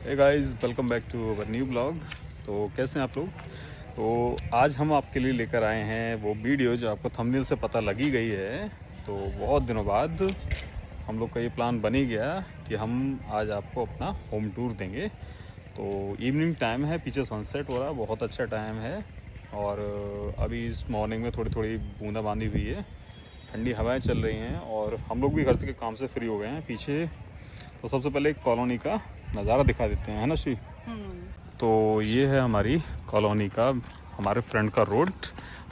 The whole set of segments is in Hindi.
Hey guys, welcome back to our new blog. तो कैसे हैं आप लोग। तो आज हम आपके लिए लेकर आए हैं वो वीडियो जो आपको थंबनेल से पता लगी गई है। तो बहुत दिनों बाद हम लोग का ये प्लान बन ही गया कि हम आज आपको अपना होम टूर देंगे। तो इवनिंग टाइम है, पीछे सनसेट हो रहा है, बहुत अच्छा टाइम है। और अभी इस मॉर्निंग में थोड़ी थोड़ी बूंदाबांदी हुई है, ठंडी हवाएं चल रही हैं और हम लोग भी घर से के काम से फ्री हो गए हैं पीछे। तो सबसे पहले एक कॉलोनी का नज़ारा दिखा देते हैं, है ना श्री। तो ये है हमारी कॉलोनी का, हमारे फ्रंट का रोड।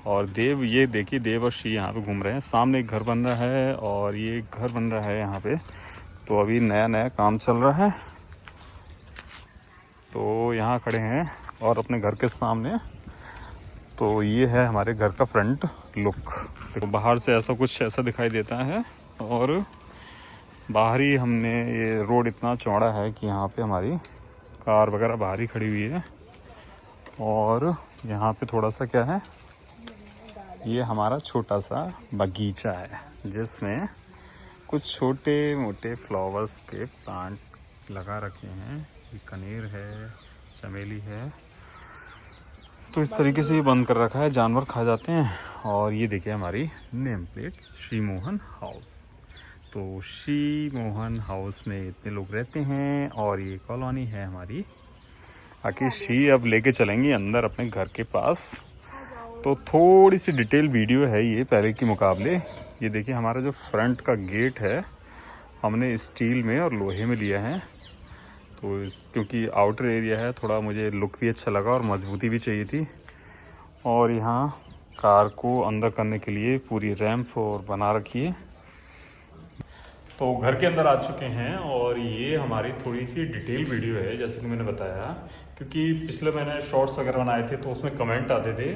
और देव, ये देखिए देव और श्री यहाँ पे घूम रहे हैं। सामने एक घर बन रहा है और ये घर बन रहा है यहाँ पे। तो अभी नया नया काम चल रहा है। तो यहाँ खड़े हैं और अपने घर के सामने। तो ये है हमारे घर का फ्रंट लुक। देखो बाहर से ऐसा दिखाई देता है। और बाहर ही हमने, ये रोड इतना चौड़ा है कि यहाँ पे हमारी कार वगैरह बाहर ही खड़ी हुई है। और यहाँ पे थोड़ा सा क्या है, ये हमारा छोटा सा बगीचा है जिसमें कुछ छोटे मोटे फ्लावर्स के प्लांट लगा रखे हैं। ये कनेर है, चमेली है। तो इस तरीके से ये बंद कर रखा है, जानवर खा जाते हैं। और ये देखिए हमारी name plate, Shri Mohan house. तो श्री मोहन हाउस में इतने लोग रहते हैं और ये कॉलोनी है हमारी। बाकी श्री अब लेके चलेंगे अंदर अपने घर के पास। तो थोड़ी सी डिटेल वीडियो है ये पहले के मुकाबले। ये देखिए हमारा जो फ्रंट का गेट है हमने स्टील में और लोहे में लिया है। तो क्योंकि आउटर एरिया है, थोड़ा मुझे लुक भी अच्छा लगा और मजबूती भी चाहिए थी। और यहाँ कार को अंदर करने के लिए पूरी रैंप और बना रखी है। तो घर के अंदर आ चुके हैं और ये हमारी थोड़ी सी डिटेल वीडियो है जैसे कि मैंने बताया। क्योंकि पिछले मैंने शॉर्ट्स वगैरह बनाए थे तो उसमें कमेंट आते थे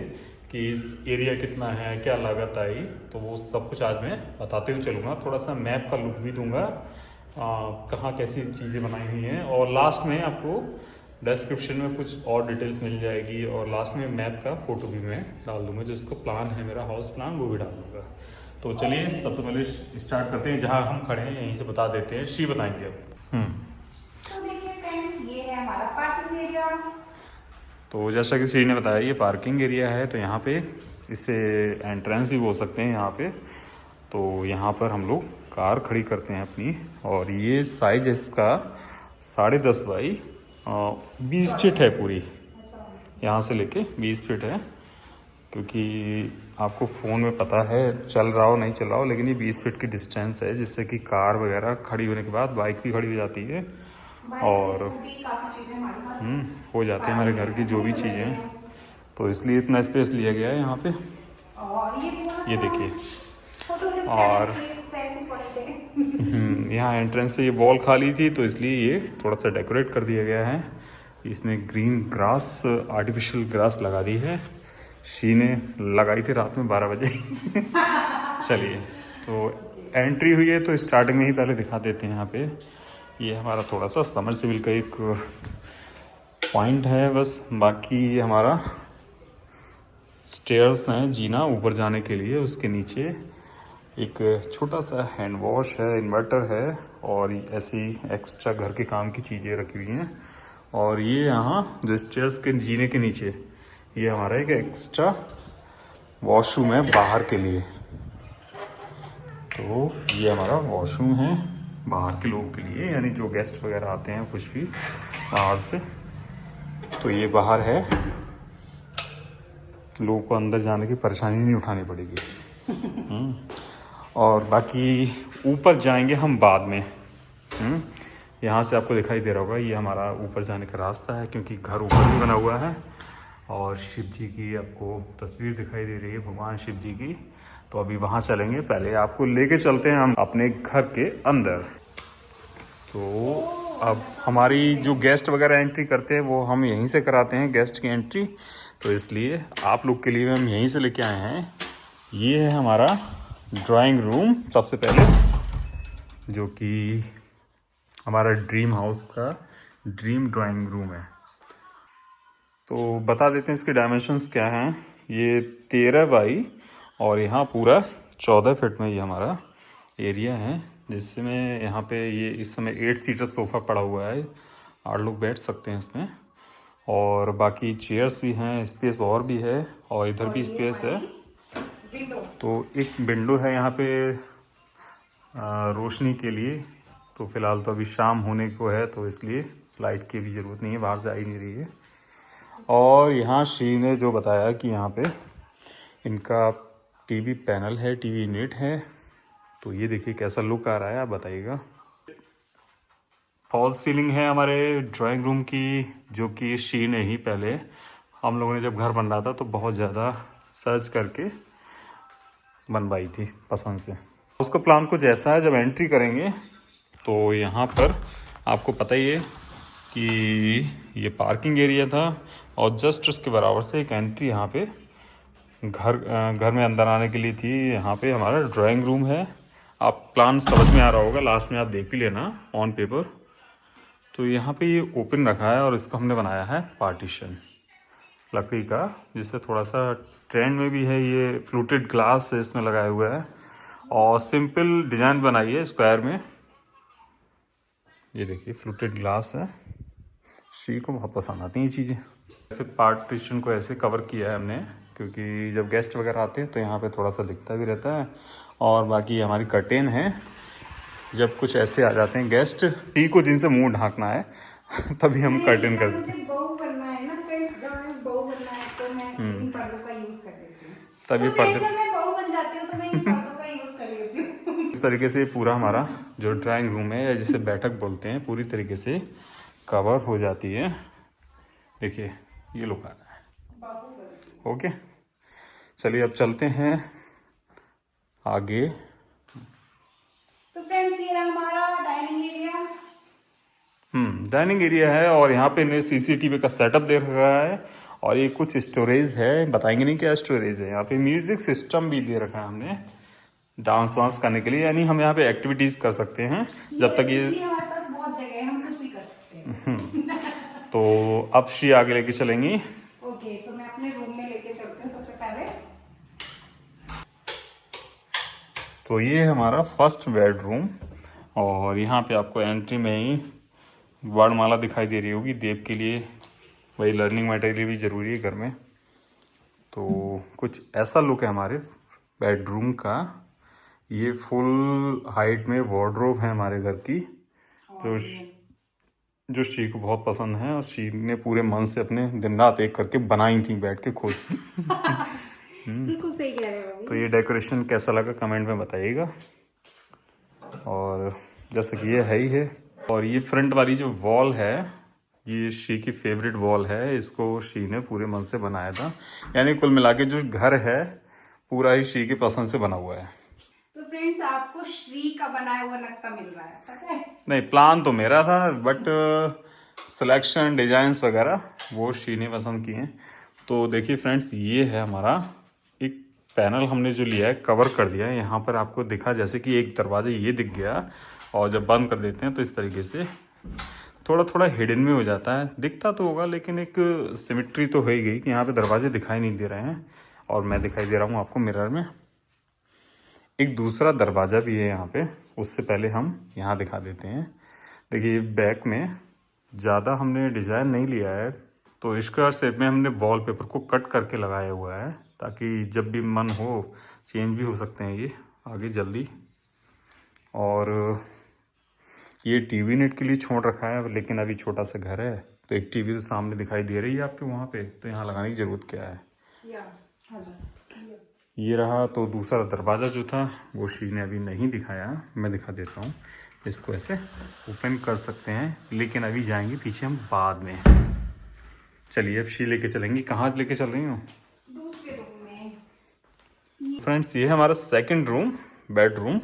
कि इस एरिया कितना है, क्या लागत आई। तो वो सब कुछ आज मैं बताते हुए चलूँगा। थोड़ा सा मैप का लुक भी दूंगा, कहाँ कैसी चीज़ें बनाई हुई हैं। और लास्ट में आपको डिस्क्रिप्शन में कुछ और डिटेल्स मिल जाएगी। और लास्ट में मैप का फ़ोटो भी मैं डाल दूँगा, जो इसका प्लान है मेरा हाउस प्लान, वो भी डाल दूँगा। तो चलिए सबसे पहले स्टार्ट करते हैं। जहाँ हम खड़े हैं यहीं से बता देते हैं, श्री बताएंगे अब। तो देखिए फ्रेंड्स, ये है हमारा पार्किंग एरिया। तो जैसा कि श्री ने बताया ये पार्किंग एरिया है। तो यहाँ पे इसे एंट्रेंस भी बोल सकते हैं यहाँ पे। तो यहाँ पर हम लोग कार खड़ी करते हैं अपनी। और ये साइज इसका 10.5 बाई 20 फीट है पूरी, यहाँ से लेके 20 फीट है। क्योंकि आपको फ़ोन में पता है चल रहा हो नहीं चल रहा हो, लेकिन ये 20 फीट की डिस्टेंस है जिससे कि कार वगैरह खड़ी होने के बाद बाइक भी खड़ी हो जाती है। और हो जाती है हमारे घर की जो भी चीज़ें। तो इसलिए इतना स्पेस लिया गया है यहाँ पे। ये देखिए। और यहाँ एंट्रेंस पे ये वॉल खाली थी तो इसलिए ये थोड़ा सा डेकोरेट कर दिया गया है। इसमें ग्रीन ग्रास, आर्टिफिशियल ग्रास लगा दी है। शी ने लगाई थी रात में 12 बजे। चलिए, तो एंट्री हुई है तो स्टार्टिंग में ही पहले दिखा देते हैं। यहाँ पे ये हमारा थोड़ा सा समरसेबिल का एक पॉइंट है बस। बाकी ये हमारा स्टेयर्स हैं, जीना ऊपर जाने के लिए। उसके नीचे एक छोटा सा हैंड वॉश है, इन्वर्टर है और ऐसी एक्स्ट्रा घर के काम की चीज़ें रखी हुई हैं। और ये यहाँ जो स्टेयर्स के जीने के नीचे, ये हमारा एक एक्स्ट्रा वॉशरूम है बाहर के लिए। तो ये हमारा वॉशरूम है बाहर के लोगों के लिए, यानी जो गेस्ट वगैरह आते हैं कुछ भी बाहर से। तो ये बाहर है, लोगों को अंदर जाने की परेशानी नहीं उठानी पड़ेगी। और बाकी ऊपर जाएंगे हम बाद में। यहाँ से आपको दिखाई दे रहा होगा ये हमारा ऊपर जाने का रास्ता है, क्योंकि घर ऊपर भी बना हुआ है। और शिव जी की आपको तस्वीर दिखाई दे रही है, भगवान शिव जी की। तो अभी वहाँ चलेंगे, पहले आपको लेके चलते हैं हम अपने घर के अंदर। तो अब हमारी जो गेस्ट वगैरह एंट्री करते हैं वो हम यहीं से कराते हैं, गेस्ट की एंट्री। तो इसलिए आप लोग के लिए हम यहीं से लेके आए हैं। ये है हमारा ड्राइंग रूम सबसे पहले, जो कि हमारा ड्रीम हाउस का ड्रीम ड्राइंग रूम है। तो बता देते हैं इसके डायमेंशंस क्या हैं। ये 13 बाई और यहाँ पूरा 14 फीट में ये हमारा एरिया है, जिसमें यहाँ पे ये इस समय 8 सीटर सोफ़ा पड़ा हुआ है। 8 लोग बैठ सकते हैं इसमें। और बाकी चेयर्स भी हैं, स्पेस और भी है, और इधर भी स्पेस है। तो एक विंडो है यहाँ पे रोशनी के लिए। तो फिलहाल तो अभी शाम होने को है, तो इसलिए लाइट की भी ज़रूरत नहीं है, बाहर से आ ही नहीं रही है। और यहाँ श्री ने जो बताया कि यहाँ पे इनका टीवी पैनल है, टीवी यूनिट है। तो ये देखिए कैसा लुक आ रहा है, आप बताइएगा। फॉल सीलिंग है हमारे ड्राइंग रूम की, जो कि श्री ने ही पहले, हम लोगों ने जब घर बन रहा था तो बहुत ज़्यादा सर्च करके बनवाई थी पसंद से। उसका प्लान कुछ ऐसा है, जब एंट्री करेंगे तो यहाँ पर आपको पता ही है कि ये पार्किंग एरिया था, और जस्ट उसके बराबर से एक एंट्री यहाँ पे घर में अंदर आने के लिए थी। यहाँ पे हमारा ड्राइंग रूम है। आप प्लान समझ में आ रहा होगा, लास्ट में आप देख भी लेना ऑन पेपर। तो यहाँ पे ये ओपन रखा है, और इसका हमने बनाया है पार्टीशन लकड़ी का, जिससे थोड़ा सा ट्रेंड में भी है। ये फ्लूटेड ग्लास इसमें लगाया हुआ है, और सिंपल डिजाइन बनाई है स्क्वायर में। ये देखिए फ्लूटेड ग्लास है, श्री को बहुत पसंद आती हैं ये चीज़ें। ऐसे पार्टीशन को ऐसे कवर किया है हमने, क्योंकि जब गेस्ट वगैरह आते हैं तो यहाँ पे थोड़ा सा दिखता भी रहता है। और बाकी हमारी कर्टेन है, जब कुछ ऐसे आ जाते हैं गेस्ट, श्री को जिनसे मुंह ढांकना है तभी हम कर्टेन कर देते हैं। बहू बनना है ना फ्रेंड्स, गाँव में बहू बनना है तो मैं इन पर्दों का यूज कर देती हूँ। तभी तो पर्दे, जब मैं बहू बन जाती हूँ तो मैं इन पर्दों का यूज कर लेती हूँ। इस तरीके से पूरा हमारा जो ड्राइंग रूम है, या जिसे बैठक बोलते हैं, पूरी तरीके से कवर हो जाती है। देखिए ये लुक आ रहा है। ओके, चलिए अब चलते हैं आगे। तो फ्रेंड्स ये रहा हमारा डाइनिंग एरिया। डाइनिंग एरिया है, और यहाँ पे इन्हें सीसीटीवी का सेटअप दे रखा है, और ये कुछ स्टोरेज है, बताएंगे नहीं क्या स्टोरेज है। यहाँ पे म्यूजिक सिस्टम भी दे रखा है हमने डांस वांस करने के लिए, यानी हम यहाँ पे एक्टिविटीज कर सकते हैं जब तक ये। हमारे पास बहुत जगह है, हम कुछ भी कर सकते हैं। तो अब श्री आगे लेके चलेंगी। ओके, तो मैं अपने रूम में लेके चलती हूँ सबसे पहले। तो ये है हमारा फर्स्ट बेडरूम, और यहाँ पे आपको एंट्री में ही वर्णमाला दिखाई दे रही होगी देव के लिए। वही लर्निंग मटेरियल भी ज़रूरी है घर में। तो कुछ ऐसा लुक है हमारे बेडरूम का। ये फुल हाइट में वार्डरोब है हमारे घर की, जो श्री को बहुत पसंद है, और श्री ने पूरे मन से अपने दिन रात एक करके बनाई थी बैठ के खुद। बिल्कुल सही कह रहे हो। तो ये डेकोरेशन कैसा लगा कमेंट में बताइएगा। और जैसा कि ये है ही है। और ये फ्रंट वाली जो वॉल है, ये श्री की फेवरेट वॉल है। इसको श्री ने पूरे मन से बनाया था, यानी कुल मिला के जो घर है पूरा ही श्री की पसंद से बना हुआ है। तो फ्रेंड्स आपको श्री का बनाया हुआ नक्शा मिल रहा है, पता है? नहीं, प्लान तो मेरा था, बट सिलेक्शन डिजाइन्स वगैरह वो श्री ने पसंद किए हैं। तो देखिए फ्रेंड्स, ये है हमारा एक पैनल हमने जो लिया है, कवर कर दिया है। यहाँ पर आपको दिखा जैसे कि एक दरवाजा ये दिख गया, और जब बंद कर देते हैं तो इस तरीके से थोड़ा थोड़ा हिडन में हो जाता है। दिखता तो होगा, लेकिन एक सिमेट्री तो हो ही गई कि यहाँ पे दरवाजे दिखाई नहीं दे रहे हैं, और मैं दिखाई दे रहा हूँ आपको मिरर में। एक दूसरा दरवाज़ा भी है यहाँ पे, उससे पहले हम यहाँ दिखा देते हैं। देखिए बैक में ज़्यादा हमने डिज़ाइन नहीं लिया है, तो स्क्वायर शेप में हमने वॉलपेपर को कट करके लगाया हुआ है, ताकि जब भी मन हो चेंज भी हो सकते हैं ये आगे जल्दी। और ये टीवी नेट के लिए छोड़ रखा है, लेकिन अभी छोटा सा घर है, तो एक टीवी तो सामने दिखाई दे रही है आपके वहाँ पे, तो यहाँ लगाने की ज़रूरत क्या है। ये रहा। तो दूसरा दरवाज़ा जो था वो श्री ने अभी नहीं दिखाया, मैं दिखा देता हूँ। इसको ऐसे ओपन कर सकते हैं, लेकिन अभी जाएंगे पीछे हम बाद में। चलिए अब श्री लेके चलेंगी। कहाँ लेके चल रही हूँ? दूसरे रूम में। फ्रेंड्स, ये है हमारा सेकंड रूम, बेडरूम।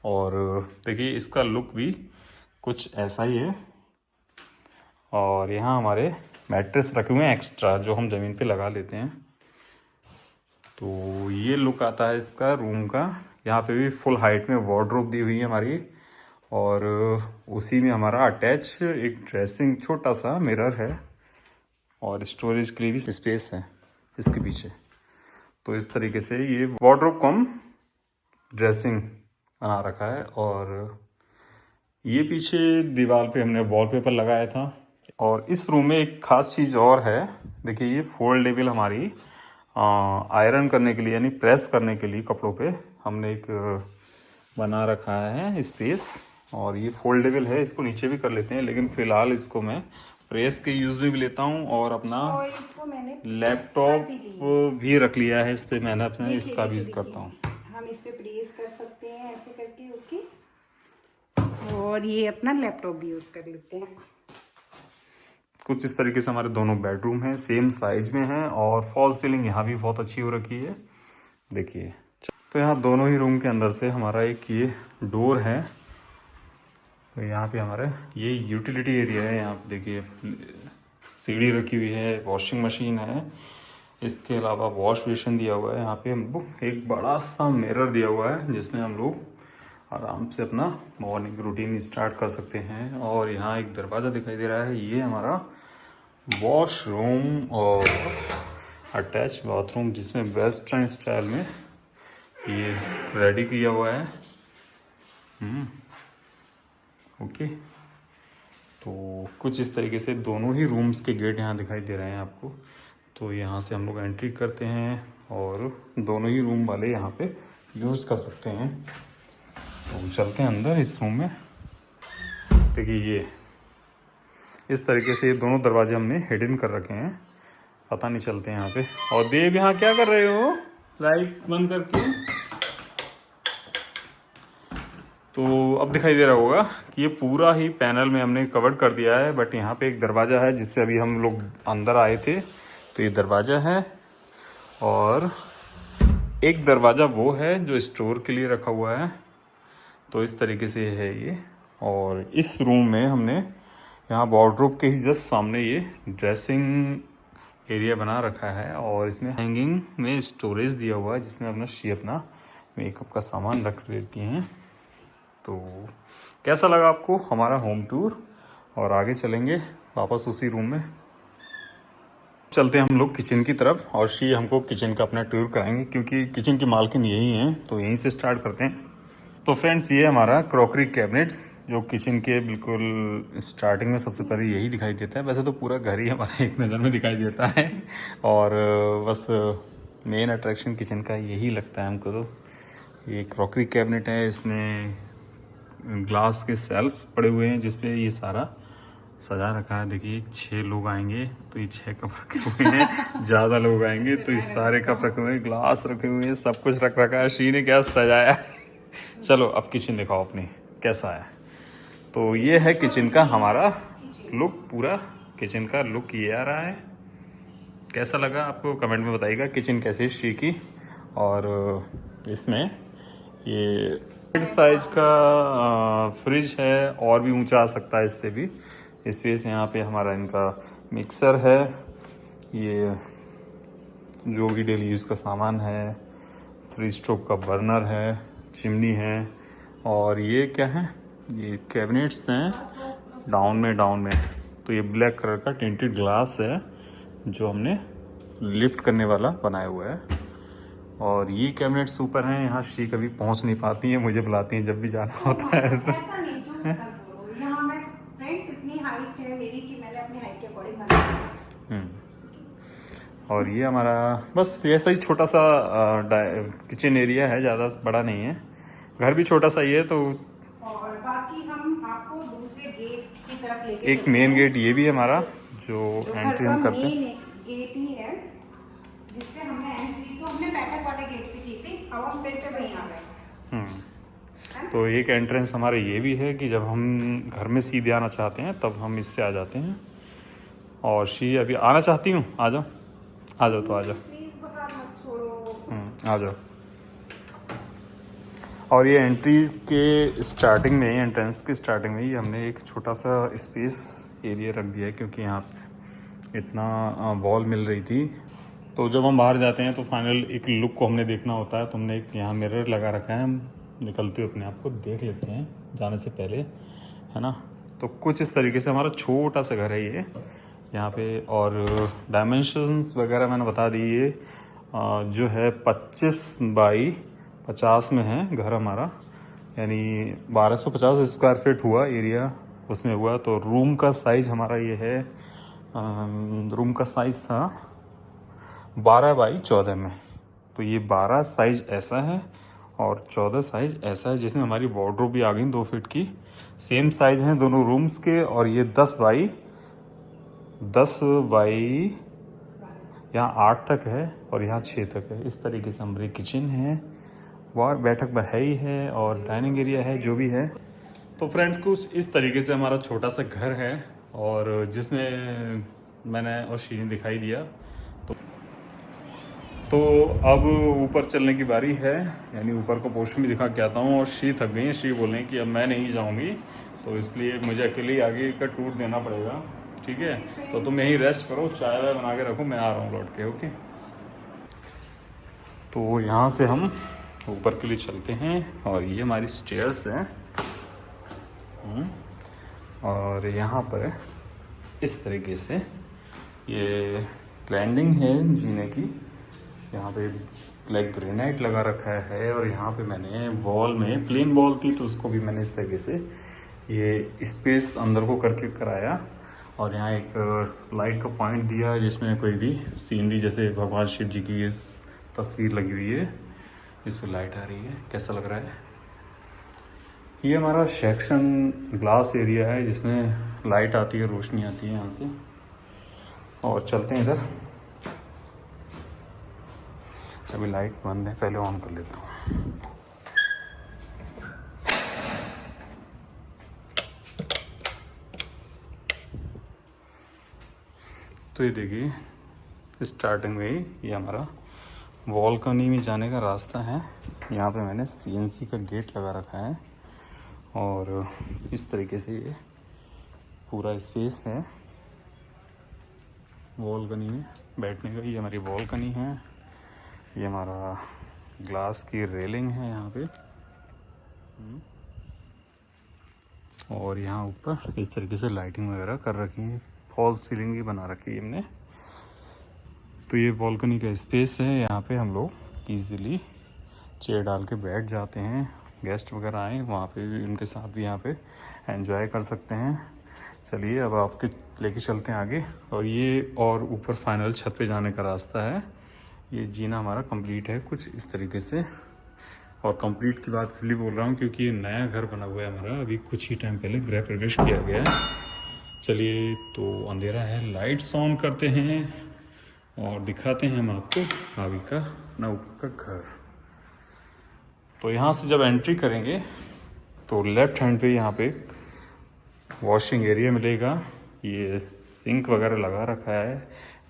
और देखिए इसका लुक भी कुछ ऐसा ही है। और यहाँ हमारे मैट्रेस रखे हुए हैं एक्स्ट्रा, जो हम ज़मीन पे लगा लेते हैं। तो ये लुक आता है इसका रूम का। यहाँ पे भी फुल हाइट में वार्डरोब दी हुई है हमारी, और उसी में हमारा अटैच एक ड्रेसिंग छोटा सा मिरर है, और स्टोरेज के लिए भी स्पेस है इसके पीछे। तो इस तरीके से ये वार्डरोब कम ड्रेसिंग बना रखा है। और ये पीछे दीवार पे हमने वॉलपेपर लगाया था। और इस रूम में एक खास चीज़ और है, देखिए ये फोल्डेबल हमारी आयरन करने के लिए यानी प्रेस करने के लिए कपड़ों पे हमने एक बना रखा है स्पेस। और ये फोल्डेबल है, इसको नीचे भी कर लेते हैं, लेकिन फ़िलहाल इसको मैं प्रेस के यूज़ में भी लेता हूँ और अपना और इसको मैंने लैपटॉप भी रख लिया है इस पर, मैंने अपने इसका भी यूज़ करता हूँ। हम इस पे प्रेस कर सकते हैं ऐसे करके, ओके। और ये अपना लैपटॉप भी यूज़ कर लेते हैं। कुछ इस तरीके से हमारे दोनों बेडरूम हैं, सेम साइज में हैं। और फॉल सीलिंग यहाँ भी बहुत अच्छी हो रखी है, देखिए। तो यहाँ दोनों ही रूम के अंदर से हमारा एक ये डोर है। तो यहाँ पे हमारे ये यूटिलिटी एरिया है। यहाँ पे देखिए सीढ़ी रखी हुई है, वॉशिंग मशीन है, इसके अलावा वॉश बेसिन दिया हुआ है। यहाँ पे हमको एक बड़ा सा मिरर दिया हुआ है जिसमें हम लोग आराम से अपना मॉर्निंग रूटीन स्टार्ट कर सकते हैं। और यहाँ एक दरवाज़ा दिखाई दे रहा है, ये हमारा वॉशरूम और अटैच बाथरूम जिसमें वेस्टर्न स्टाइल में ये रेडी किया हुआ है। ओके, तो कुछ इस तरीके से दोनों ही रूम्स के गेट यहाँ दिखाई दे रहे हैं आपको। तो यहाँ से हम लोग एंट्री करते हैं और दोनों ही रूम वाले यहाँ पे यूज़ कर सकते हैं। तो चलते हैं अंदर इस रूम में। देखिए ये इस तरीके से दोनों दरवाजे हमने हिडन कर रखे हैं, पता नहीं चलते यहाँ पे। और देव यहाँ क्या कर रहे हो लाइट बंद करके? तो अब दिखाई दे रहा होगा कि ये पूरा ही पैनल में हमने कवर कर दिया है। बट यहाँ पे एक दरवाज़ा है जिससे अभी हम लोग अंदर आए थे, तो ये दरवाज़ा है। और एक दरवाज़ा वो है जो स्टोर के लिए रखा हुआ है। तो इस तरीके से है ये। और इस रूम में हमने यहाँ वार्डरोब के ही जस्ट सामने ये ड्रेसिंग एरिया बना रखा है। और इसमें हैंगिंग में स्टोरेज दिया हुआ है जिसमें अपना मेकअप का सामान रख लेती हैं। तो कैसा लगा आपको हमारा होम टूर? और आगे चलेंगे वापस उसी रूम में। चलते हैं हम लोग किचन की तरफ और शी हमको किचन का अपना टूर कराएंगे क्योंकि किचन की मालकिन यही हैं। तो यहीं से स्टार्ट करते हैं। तो फ्रेंड्स, ये हमारा क्रॉकरी कैबिनेट जो किचन के बिल्कुल स्टार्टिंग में सबसे पहले यही दिखाई देता है। वैसे तो पूरा घर ही हमारा एक नज़र में दिखाई देता है और बस मेन अट्रैक्शन किचन का यही लगता है हमको। तो ये क्रॉकरी कैबिनेट है, इसमें ग्लास के सेल्फ पड़े हुए हैं जिसपे ये सारा सजा रखा है। देखिए 6 लोग आएंगे तो ये 6 कप रखे हुए हैं, ज़्यादा लोग आएंगे तो ये सारे कप रखे हुए हैं, ग्लास रखे हुए हैं, सब कुछ रख रखा है। शी ने क्या सजाया है। चलो अब किचन दिखाओ अपनी कैसा है। तो ये है किचन का हमारा लुक, पूरा किचन का लुक ये आ रहा है। कैसा लगा आपको कमेंट में बताइएगा किचन कैसी शी की। और इसमें ये साइज का फ्रिज है, और भी ऊंचा आ सकता है इससे भी स्पेस। यहाँ पे हमारा इनका मिक्सर है, ये जो भी डेली यूज़ का सामान है, 3 स्टोव का बर्नर है, चिमनी है। और ये क्या है, ये कैबिनेट्स हैं डाउन में। तो ये ब्लैक कलर का टिंटेड ग्लास है जो हमने लिफ्ट करने वाला बनाया हुआ है। और ये कैबिनेट्स ऊपर हैं, यहाँ शी कभी पहुँच नहीं पाती हैं, मुझे बुलाती हैं जब भी जाना होता है। तो ऐसा नहीं जो यहाँ मैं फ्रेंड्स इतनी हाइट है मेरी कि मैंने अपनी हाइट के अकॉर्डिंग बनाया। और ये हमारा बस ऐसा ही छोटा सा किचन एरिया है, ज़्यादा बड़ा नहीं है। घर भी छोटा सा ही है। तो और बाकी हम आपको दूसरे गेट की तरफ लेके एक मेन गेट ये भी है हमारा जो एंट्री हम करते हैं। गेट ही है जिससे हमने एंट्री तो हमने बैठक वाले गेट से की थी, अब हम फिर से वहीं आ गए। तो एक एंट्रेंस हमारा ये भी है कि जब हम घर में सीधे आना चाहते हैं तब हम इससे आ जाते हैं। और शी अभी आना चाहती हूँ, आ जाओ तो आ जाओ, प्लीज बाहर मत छोड़ो। आ जाओ। और ये एंट्री के स्टार्टिंग में, एंट्रेंस के स्टार्टिंग में ही हमने एक छोटा सा स्पेस एरिया रख दिया है क्योंकि यहाँ इतना वॉल मिल रही थी। तो जब हम बाहर जाते हैं तो फाइनल एक लुक को हमने देखना होता है। तो हमने एक यहाँ मिरर लगा रखा है, हम निकलते हुए अपने आप को देख लेते हैं जाने से पहले, है ना। तो कुछ इस तरीके से हमारा छोटा सा घर है ये यहाँ पे। और डायमेंशंस वगैरह मैंने बता दी, ये जो है 25 बाई 50 में है घर हमारा। यानी 1250 स्क्वायर फीट हुआ एरिया उसमें हुआ। तो रूम का साइज़ हमारा ये है, रूम का साइज़ था 12 बाई 14 में। तो ये 12 साइज़ ऐसा है और 14 साइज़ ऐसा है, जिसमें हमारी वार्डरोब भी आ गई 2 फीट की। सेम साइज़ हैं दोनों रूम्स के। और ये 10 बाई यहाँ 8 तक है और यहाँ 6 तक है। इस तरीके से हमारी किचन है, वॉर बैठक में है ही है, और डाइनिंग एरिया है जो भी है। तो फ्रेंड्स कुछ इस तरीके से हमारा छोटा सा घर है, और जिसमें मैंने और शी ने दिखाई दिया। तो अब ऊपर चलने की बारी है, यानी ऊपर का पोर्शन भी दिखा के आता हूँ। और शी थक गई है, शी बोल रही कि अब मैं नहीं जाऊँगी, तो इसलिए मुझे अकेले आगे का टूर देना पड़ेगा। ठीक है, तो तुम यहीं रेस्ट करो, चाय वाय बना के रखो, मैं आ रहा हूँ लौट के। ओके, तो यहाँ से हम ऊपर के लिए चलते हैं, और ये हमारी स्टेयर्स हैं। और यहाँ पर इस तरीके से ये लैंडिंग है जीने की। यहाँ पे ब्लैक ग्रेनाइट लगा रखा है, और यहाँ पे मैंने वॉल में प्लेन वॉल थी, तो उसको भी मैंने इस तरीके से ये स्पेस अंदर को करके कराया। और यहाँ एक लाइट का पॉइंट दिया है, जिसमें कोई भी सीनरी, जैसे भगवान शिव जी की तस्वीर लगी हुई है, इस पर लाइट आ रही है। कैसा लग रहा है? ये हमारा सेक्शन ग्लास एरिया है, जिसमें लाइट आती है, रोशनी आती है यहाँ से। और चलते हैं इधर। अभी लाइट बंद है, पहले ऑन कर लेता हूँ। तो ये देखिए, स्टार्टिंग में ही ये हमारा बालकनी में जाने का रास्ता है। यहाँ पे मैंने CNC का गेट लगा रखा है, और इस तरीके से ये पूरा स्पेस है बालकनी में बैठने का। ये हमारी बालकनी है, ये हमारा ग्लास की रेलिंग है यहाँ पे। और यहाँ ऊपर इस तरीके से लाइटिंग वगैरह कर रखी है, फॉल्स सीलिंग भी बना रखी है हमने। तो ये बालकनी का स्पेस है, यहाँ पे हम लोग इजीली चेयर डाल के बैठ जाते हैं। गेस्ट वगैरह आए वहाँ पे भी, उनके साथ भी यहाँ पे एंजॉय कर सकते हैं। चलिए अब आपके लेके चलते हैं आगे। और ये और ऊपर फाइनल छत पे जाने का रास्ता है। ये जीना हमारा कंप्लीट है कुछ इस तरीके से। और कंप्लीट की बात इसलिए बोल रहा हूँ क्योंकि ये नया घर बना हुआ है हमारा, अभी कुछ ही टाइम पहले गृह प्रवेश किया गया है। चलिए, तो अंधेरा है, लाइट्स ऑन करते हैं और दिखाते हैं हम आपको भाभी का ना ऊपर का घर। तो यहाँ से जब एंट्री करेंगे तो लेफ्ट हैंड पे यहाँ पे वॉशिंग एरिया मिलेगा। ये सिंक वगैरह लगा रखा है,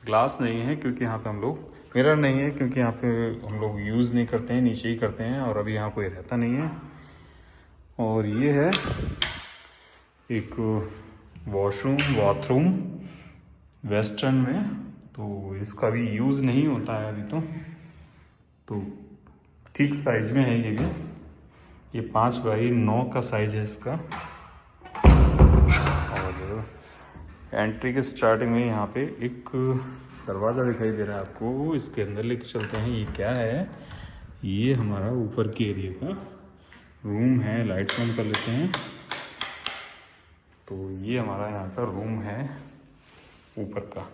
ग्लास नहीं है क्योंकि यहाँ पे हम लोग, मिरर नहीं है क्योंकि यहाँ पे हम लोग यूज़ नहीं करते हैं, नीचे ही करते हैं, और अभी यहाँ कोई रहता नहीं है। और ये है एक वॉशरूम बाथरूम वेस्टर्न में, तो इसका भी यूज़ नहीं होता है अभी तो ठीक साइज में है ये भी। ये 5 बाई 9 का साइज है इसका। और एंट्री के स्टार्टिंग में यहाँ पे एक दरवाज़ा दिखाई दे रहा है आपको, इसके अंदर लेके चलते हैं। ये क्या है? ये हमारा ऊपर के एरिया का रूम है। लाइट ऑन कर लेते हैं। तो ये हमारा यहाँ का रूम है ऊपर का।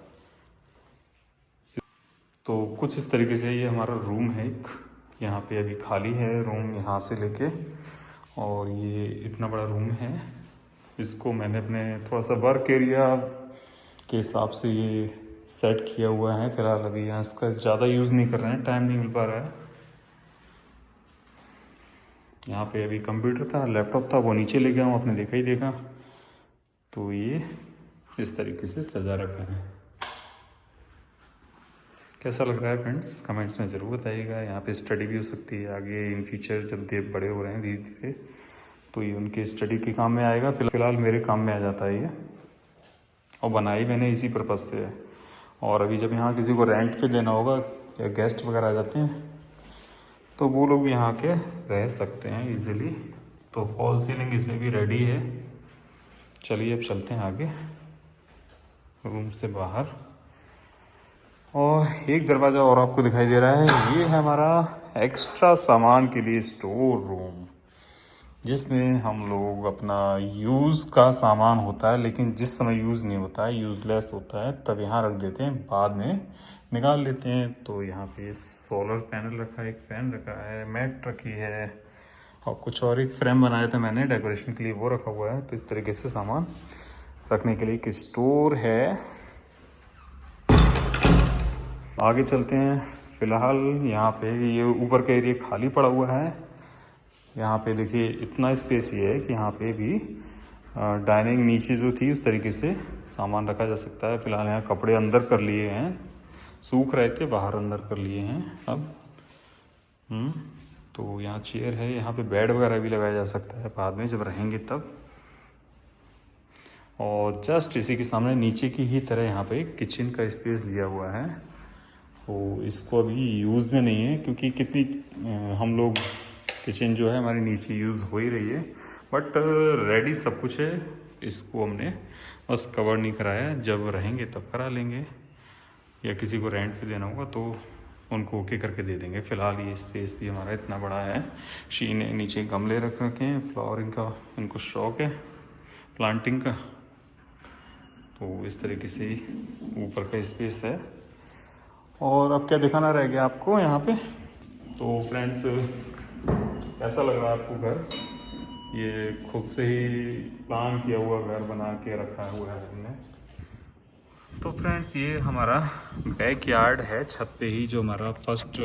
तो कुछ इस तरीके से ये हमारा रूम है एक, यहाँ पे अभी खाली है रूम यहाँ से लेके। और ये इतना बड़ा रूम है, इसको मैंने अपने थोड़ा सा वर्क एरिया के हिसाब से ये सेट किया हुआ है। फिलहाल अभी यहाँ इसका ज़्यादा यूज़ नहीं कर रहे हैं, टाइम नहीं मिल पा रहा है। यहाँ पे अभी कंप्यूटर था, लैपटॉप था, वो नीचे ले गया हूँ, आपने देखा ही देखा। तो ये इस तरीके से सजा रखा है। कैसा लग रहा है फ्रेंड्स, कमेंट्स में ज़रूर बताइएगा। यहाँ पे स्टडी भी हो सकती है आगे इन फ्यूचर, जब देव बड़े हो रहे हैं धीरे धीरे, तो ये उनके स्टडी के काम में आएगा। फिलहाल मेरे काम में आ जाता है ये, और बनाई मैंने इसी पर्पज़ से है। और अभी जब यहाँ किसी को रेंट पे देना होगा या गेस्ट वगैरह आ जाते हैं, तो वो लोग भी यहाँ के रह सकते हैं इजीली। तो फॉल सीलिंग इसमें भी रेडी है। चलिए अब चलते हैं आगे रूम से बाहर। और एक दरवाज़ा और आपको दिखाई दे रहा है, ये है हमारा एक्स्ट्रा सामान के लिए स्टोर रूम। जिसमें हम लोग अपना यूज़ का सामान होता है, लेकिन जिस समय यूज़ नहीं होता है, यूज़लेस होता है, तब यहाँ रख देते हैं, बाद में निकाल लेते हैं। तो यहाँ पे सोलर पैनल रखा है, एक फैन रखा है, मैट रखी है, और कुछ और एक फ्रेम बनाया था मैंने डेकोरेशन के लिए, वो रखा हुआ है। तो इस तरीके से सामान रखने के लिए एक स्टोर है। आगे चलते हैं। फ़िलहाल यहाँ पे ये ऊपर का एरिया खाली पड़ा हुआ है। यहाँ पे देखिए इतना स्पेस ही है कि यहाँ पे भी डाइनिंग नीचे जो थी उस तरीके से सामान रखा जा सकता है। फ़िलहाल यहाँ कपड़े अंदर कर लिए हैं, सूख रहे थे, बाहर अंदर कर लिए हैं अब। तो यहाँ चेयर है, यहाँ पे बेड वगैरह भी लगाया जा सकता है बाद में जब रहेंगे तब। और जस्ट इसी के सामने नीचे की ही तरह यहाँ पे किचन का स्पेस दिया हुआ है। तो इसको अभी यूज़ में नहीं है, क्योंकि कितनी हम लोग किचन जो है हमारी नीचे यूज़ हो ही रही है, बट रेडी सब कुछ है। इसको हमने बस कवर नहीं कराया, जब रहेंगे तब करा लेंगे, या किसी को रेंट पे देना होगा तो उनको ओके करके दे देंगे। फ़िलहाल ये स्पेस भी हमारा इतना बड़ा है। शी ने नीचे गमले रख रखे हैं, फ्लावरिंग का इनको शौक है, प्लांटिंग का। तो इस तरीके से ऊपर का स्पेस है। और अब क्या दिखाना रह गया आपको यहाँ पे। तो फ्रेंड्स, कैसा लग रहा है आपको घर? ये खुद से ही प्लान किया हुआ घर बना के रखा हुआ है हमने। तो फ्रेंड्स, ये हमारा बैक यार्ड है, छत पे ही जो हमारा फर्स्ट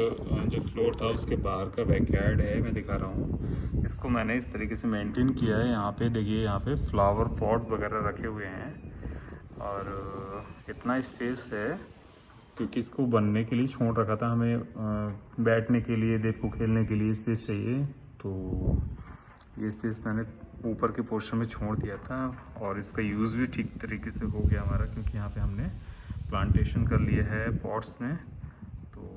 जो फ्लोर था उसके बाहर का बैक यार्ड है, मैं दिखा रहा हूँ। इसको मैंने इस तरीके से मेंटेन किया है। यहाँ पे देखिए, यहाँ पे फ्लावर पॉट वगैरह रखे हुए हैं, और इतना स्पेस है क्योंकि इसको बनने के लिए छोड़ रखा था हमें, बैठने के लिए, देव को खेलने के लिए स्पेस चाहिए। तो ये स्पेस मैंने ऊपर के पोर्शन में छोड़ दिया था, और इसका यूज़ भी ठीक तरीके से हो गया हमारा, क्योंकि यहाँ पे हमने प्लांटेशन कर लिया है पॉट्स में। तो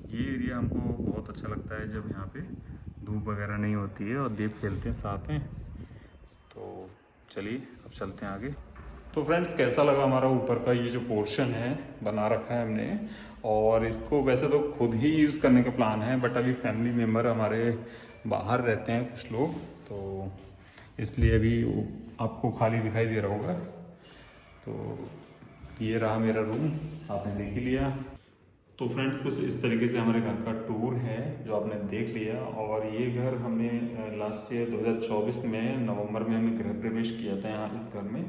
ये एरिया हमको बहुत अच्छा लगता है जब यहाँ पे धूप वगैरह नहीं होती है और देव खेलते हैं साथ में। तो चलिए अब चलते हैं आगे। तो फ्रेंड्स, कैसा लगा हमारा ऊपर का ये जो पोर्शन है बना रखा है हमने। और इसको वैसे तो खुद ही यूज़ करने का प्लान है, बट अभी फैमिली मेम्बर हमारे बाहर रहते हैं कुछ लोग, तो इसलिए अभी आपको खाली दिखाई दे रहा होगा। तो ये रहा मेरा रूम, आपने देख ही लिया। तो फ्रेंड्स, कुछ इस तरीके से हमारे घर का टूर है जो आपने देख लिया। और ये घर हमने लास्ट ईयर 2024 में नवंबर में हमने गृह प्रवेश किया था यहाँ इस घर में,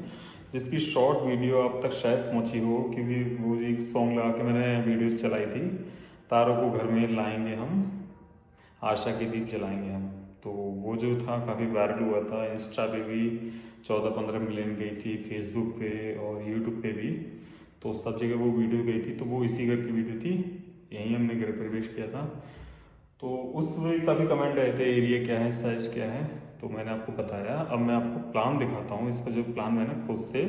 जिसकी शॉर्ट वीडियो आप तक शायद पहुँची हो, क्योंकि वो एक सॉन्ग लगा के मैंने वीडियो चलाई थी, तारों को घर में लाएंगे हम, आशा के दीप जलाएंगे हम। तो वो जो था काफ़ी वायरल हुआ था, इंस्टा पे भी 14-15 मिलियन गई थी, फेसबुक पे और यूट्यूब पे भी, तो सब जगह वो वीडियो गई थी। तो वो इसी घर की वीडियो थी, यहीं हमने गृह प्रवेश किया था। तो उस वक्त काफ़ी कमेंट आए थे, एरिया क्या है, साइज क्या है, तो मैंने आपको बताया। अब मैं आपको प्लान दिखाता हूँ। इसका जो प्लान मैंने खुद से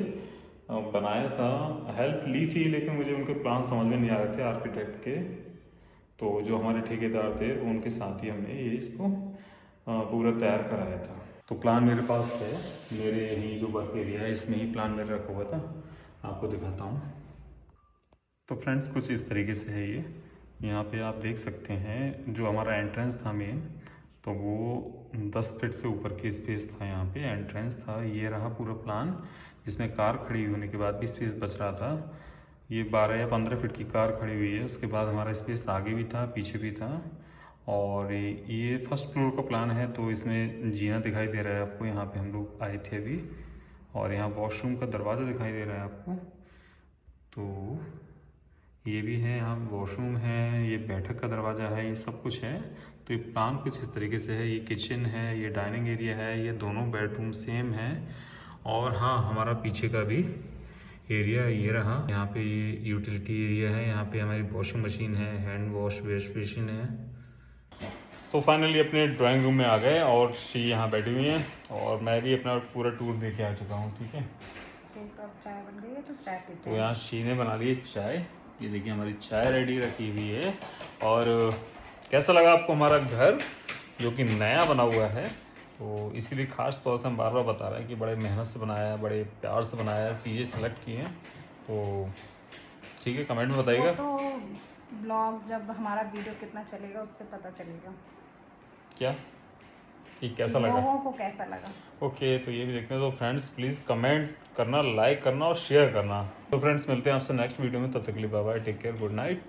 बनाया था, हेल्प ली थी, लेकिन मुझे उनके प्लान समझ में नहीं आ रहे थे आर्किटेक्ट के। तो जो हमारे ठेकेदार थे उनके साथ ही हमने ये इसको पूरा तैयार कराया था। तो प्लान मेरे पास है, मेरे यही जो वर्क एरिया है इसमें ही प्लान मेरा रखा हुआ था, आपको दिखाता हूँ। तो फ्रेंड्स, कुछ इस तरीके से है ये। यहाँ पे आप देख सकते हैं जो हमारा एंट्रेंस था मेन, तो वो 10 फीट से ऊपर की स्पेस था, यहाँ पे एंट्रेंस था। ये रहा पूरा प्लान, जिसमें कार खड़ी होने के बाद भी स्पेस बच रहा था। ये 12 या 15 फीट की कार खड़ी हुई है। उसके बाद हमारा स्पेस आगे भी था, पीछे भी था। और ये फर्स्ट फ्लोर का प्लान है, तो इसमें जीना दिखाई दे रहा है आपको, यहाँ पे हम लोग आए थे अभी। और यहाँ वॉशरूम का दरवाज़ा दिखाई दे रहा है आपको। तो ये भी है, यहाँ वॉशरूम है, ये बैठक का दरवाज़ा है, ये सब कुछ है। तो ये प्लान कुछ इस तरीके से है। ये किचन है, ये डाइनिंग एरिया है, ये दोनों बेडरूम सेम है। और हाँ, हमारा पीछे का भी एरिया ये रहा। यहाँ पे ये यूटिलिटी एरिया है, यहाँ पे हमारी वॉशिंग मशीन है, हैंड वॉश बेसिन है। तो फाइनली अपने ड्राइंग रूम में आ गए, और शी यहाँ बैठी हुई है, और मैं भी अपना पूरा टूर दे के आ चुका हूँ। ठीक है, तो अब चाय बन गई है, तो चाय पीते तो हैं। यहाँ शी ने बना ली है चाय। ये देखिए हमारी चाय रेडी रखी हुई है। और कैसा लगा आपको हमारा घर जो कि नया बना हुआ है? तो इसीलिए ख़ास तौर से हम बार बार बता रहे हैं कि बड़े मेहनत से बनाया है, बड़े प्यार से बनाया है, चीज़ें सेलेक्ट की हैं। तो ठीक है, कमेंट में बताइएगा। वो तो ब्लॉग जब हमारा वीडियो कितना चलेगा उससे पता चलेगा। क्या? कि कैसा लगा। लोगों को कैसा लगा। ओके, तो ये भी देखते हैं। तो फ्रेंड्स प्लीज़ कमेंट करना, लाइक करना और शेयर करना। तो फ्रेंड्स मिलते हैं आपसे नेक्स्ट वीडियो में, तब तक के लिए bye bye, take care, good night.